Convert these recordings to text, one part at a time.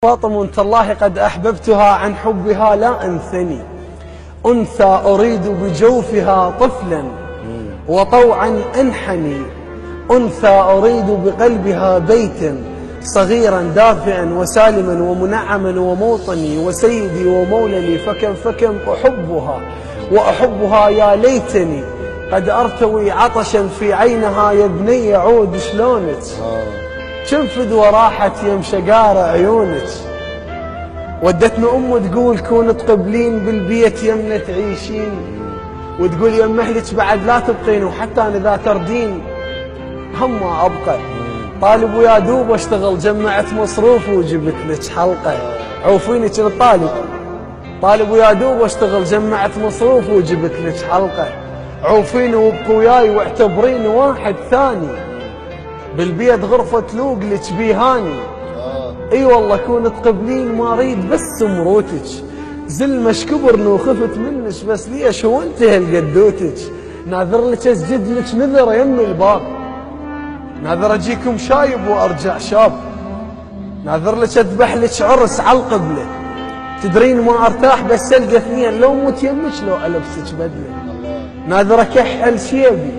فاطمة تالله قد أحببتها عن حبها لا أنثني، أنثى أريد بجوفها طفلا وطوعا أنحني، أنثى أريد بقلبها بيتا صغيرا دافئا وسالما ومنعما وموطني وسيدي وموللي، فكم أحبها وأحبها يا ليتني قد أرتوي عطشا في عينها يا بني عود شلونك كم فدوة راحت يم شقارة عيونك، ودتنا تقول كون تقبلين بالبيت يمنا تعيشين، وتقول يم أهلك بعد لا تبقين وحتى أنا ذا تردين هم ما أبقى، طالب ويا دوب أشتغل جمعت مصروف وجبت لك حلقة، عوفيني كنت طالب ويا دوب أشتغل جمعت مصروف وجبت لك حلقة، عوفيني وابقوا وياي واعتبريني واحد ثاني، بالبيت غرفة لوق لك بيهاني، اي والله كون تقبلين ما اريد بس مروتك، زل مش كبر وخفت منك بس ليش هو انت هالقدوتك، ناذر لك اسجد لك نذر يم الباب، ناذر اجيكم شايب وارجع شاب، ناذر لك اذبح لك عرس على القبله، تدرين ما ارتاح بس القى اثنين لو موت يمك لو البسك بدله، ناذر اكحل شيبي،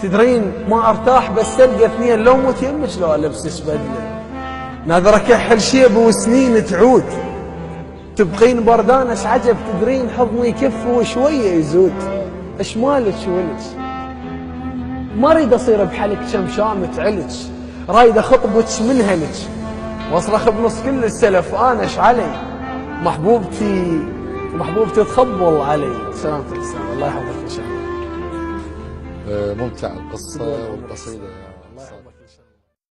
تدرين ما ارتاح بس القى اثنين لو موت يمك لو البسك بدله، ناذر اكحل شيبي وسنين تعود، تبقين بردان اش عجب تدرين حضني كف وشويه يزود، اش مالك ولك ما اريد اصير بحلك شمشام تعلك، رايد اخطبك من هلك واصرخ بنص كل السلف انا اش علي، محبوبتي تخبل علي. سلامتك الله يحفظك ان شاء الله. ممتع القصه والقصيده.